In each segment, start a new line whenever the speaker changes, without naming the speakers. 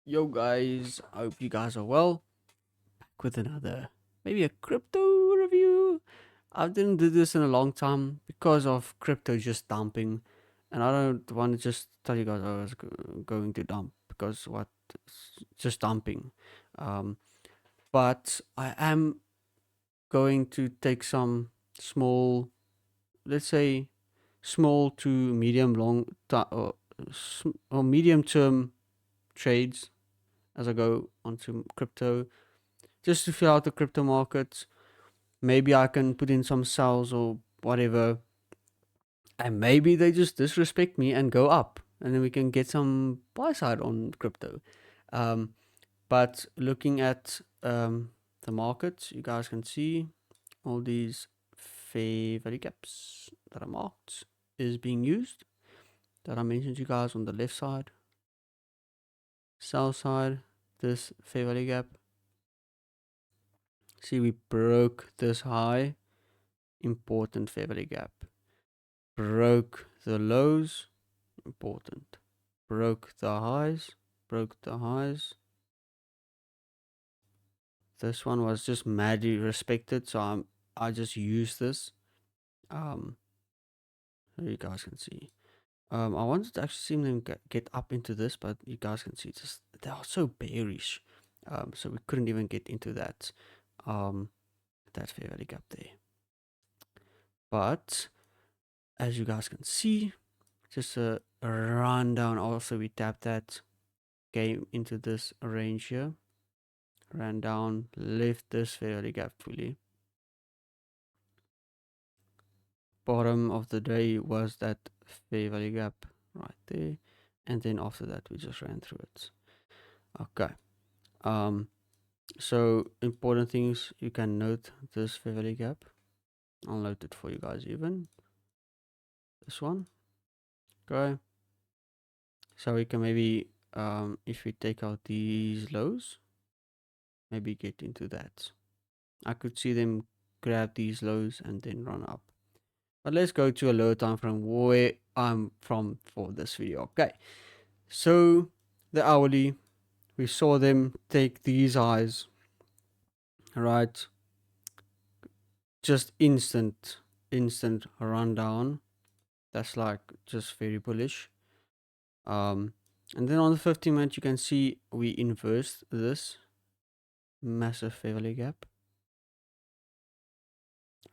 Yo guys, I hope you guys are well. Back with another, maybe a crypto review. I didn't do this in a long time because of crypto just dumping, and I don't want to just tell you guys I was going to dump because what it's just dumping. Um, but I am going to take some small, let's say, small to medium or medium term trades as I go onto crypto just to feel out the crypto markets. Maybe I can put in some sales or whatever, and maybe they just disrespect me and go up, and then we can get some buy side on crypto. Um, but looking at the markets, you guys can see all these fair value gaps that are marked is being used. That I mentioned to you guys on the left side, sell side, this fair value gap. See, we broke this high, important fair value gap. Broke the lows, important. Broke the highs, broke the highs. This one was just madly respected, so I just used this. So you guys can see. I wanted to actually see them get up into this, but you guys can see just they are so bearish. So we couldn't even get into that. That fair value gap there. But as you guys can see, just a rundown. Also, we tapped that, came into this range here, ran down, left this fair value gap fully. Bottom of the day was that fair value gap right there, and then after that we just ran through it. Okay. So important things you can note this fair value gap. I'll note it for you guys even. This one. Okay. So we can maybe if we take out these lows, maybe get into that. I could see them grab these lows and then run up. But let's go to a lower time frame where I'm from for this video. Okay, so the hourly, we saw them take these highs, right? Just instant rundown. That's like just very bullish. And then on the 50-minute, you can see we inversed this massive fair value gap,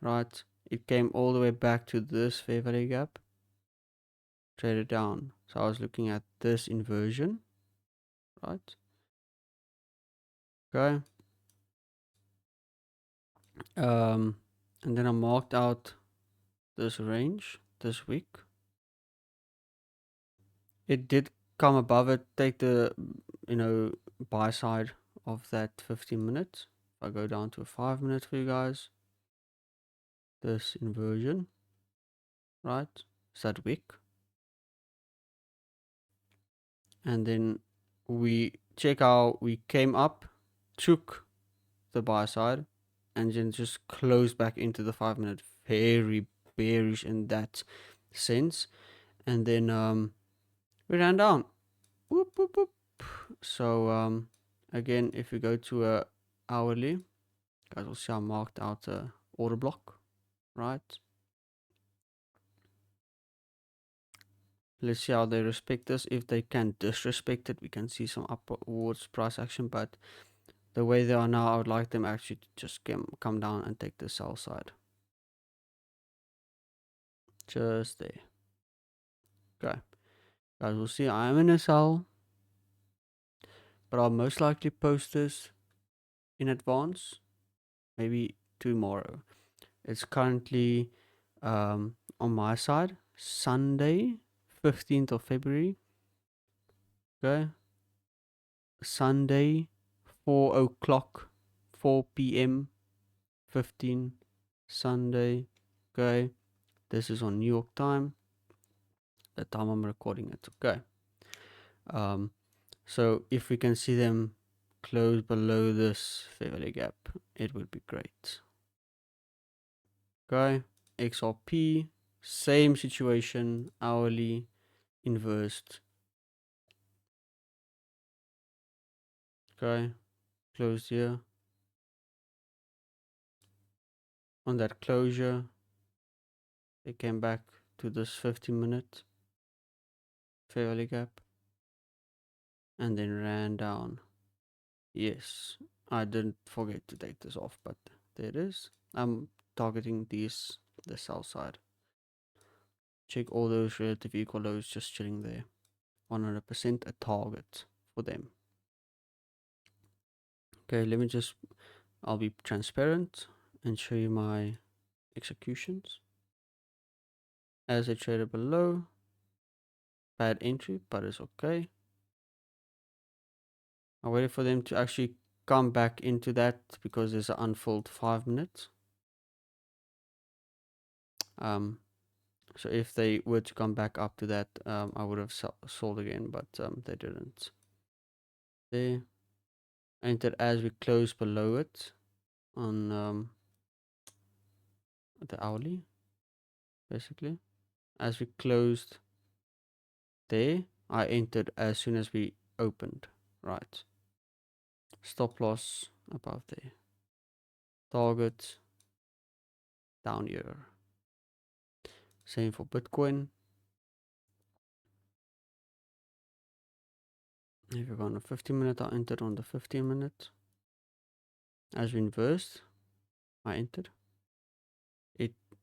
right? It came all the way back to this fair value gap, traded down. So I was looking at this inversion, right? Okay. And then I marked out this range this week. It did come above it, take the, buy side of that 15 minutes. If I go down to a 5 minute for you guys, this inversion, right? Is that wick? And then we check how we came up, took the buy side, and then just closed back into the 5 minute. Very bearish in that sense. And then we ran down. Whoop, whoop, whoop. So again, if we go to a hourly, guys will see I marked out a order block, right? Let's see how they respect this. If they can disrespect it, we can see some upwards price action. But the way they are now, I would like them actually to just come down and take the sell side. Just there. Okay. Guys, we'll see. I am in a sell, but I'll most likely post this in advance, maybe tomorrow. It's currently on my side, Sunday, 15th of February. Okay. Sunday, 4 o'clock, 4 p.m., 15, Sunday. Okay. This is on New York time, the time I'm recording it. Okay. So if we can see them close below this fair value gap, it would be great. Okay. XRP, same situation, hourly, inversed. Okay, closed here. On that closure, they came back to this 50-minute fair value gap and then ran down. Yes, I didn't forget to take this off, but there it is. I'm targeting the sell side. Check all those relative equal lows just chilling there. 100% a target for them. Okay, I'll be transparent and show you my executions. As I traded below, bad entry, but it's okay. I waited for them to actually come back into that because there's an unfilled 5 minutes. So if they were to come back up to that, I would have sold again, but they didn't. They entered as we closed below it on the hourly, basically. As we closed there, I entered as soon as we opened, right? Stop loss above there. Target down here. Same for Bitcoin. If you go on a 15-minute, I entered on the 15-minute. As we inversed, I entered.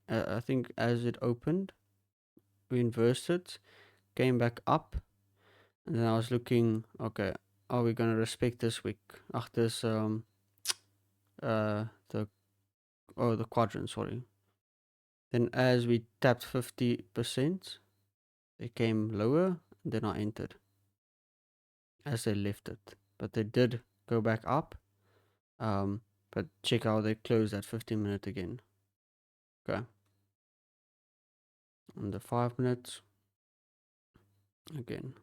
I think as it opened, we inversed it, came back up, and then I was looking, okay, are we gonna respect this wick? This the quadrant, sorry. Then as we tapped 50%, they came lower, and then I entered as they left it. But they did go back up. But check how they closed at 15-minute again. Okay. On the 5 minutes, again,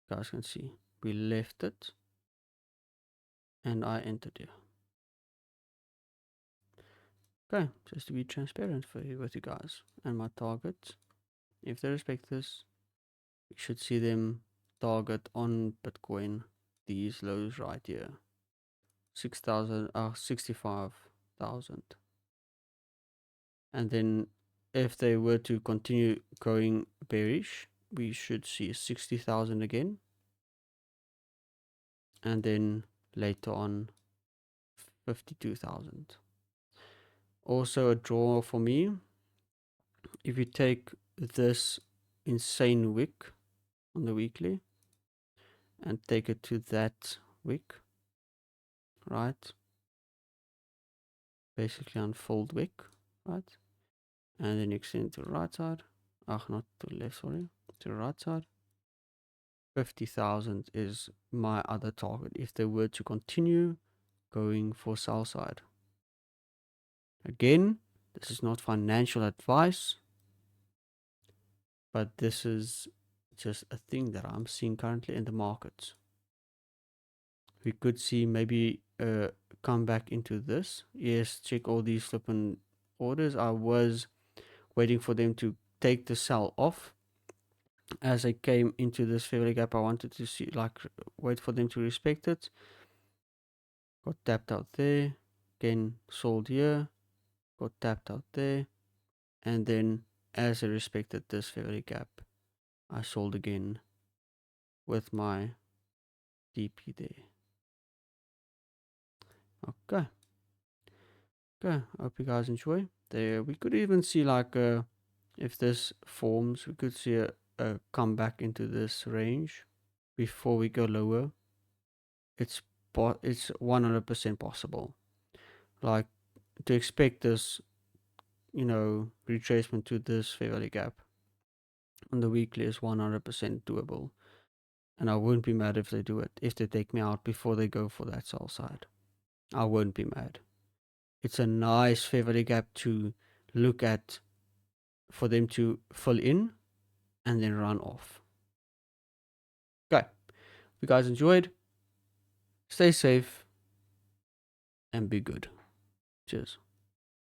you guys can see we left it and I entered here. Okay, just to be transparent with you guys and my targets. If they respect this, we should see them target on Bitcoin these lows right here. 65,000. And then if they were to continue going bearish, we should see 60,000 again. And then later on 52,000. Also a draw for me. If you take this insane wick on the weekly and take it to that wick, right? Basically unfold wick, right? And then extend it to the right side. Not to the left, sorry. To the right side. 50,000 is my other target if they were to continue going for sell side. Again, this is not financial advice, but this is just a thing that I'm seeing currently in the markets. We could see maybe come back into this. Yes, check all these flipping orders. I was waiting for them to take the sell off. As I came into this fair value gap, I wanted to see, wait for them to respect it. Got tapped out there. Again, sold here. Got tapped out there. And then as I respected this fair value gap, I sold again with my DP there. Okay. Okay, I hope you guys enjoy. There, we could even see if this forms, we could see a comeback into this range before we go lower. It's 100% possible. Like to expect this, retracement to this fair value gap on the weekly is 100% doable. And I wouldn't be mad if they do it. If they take me out before they go for that sell side, I wouldn't be mad. It's a nice fair value gap to look at for them to fill in and then run off. Okay. If you guys enjoyed, stay safe and be good. Cheers.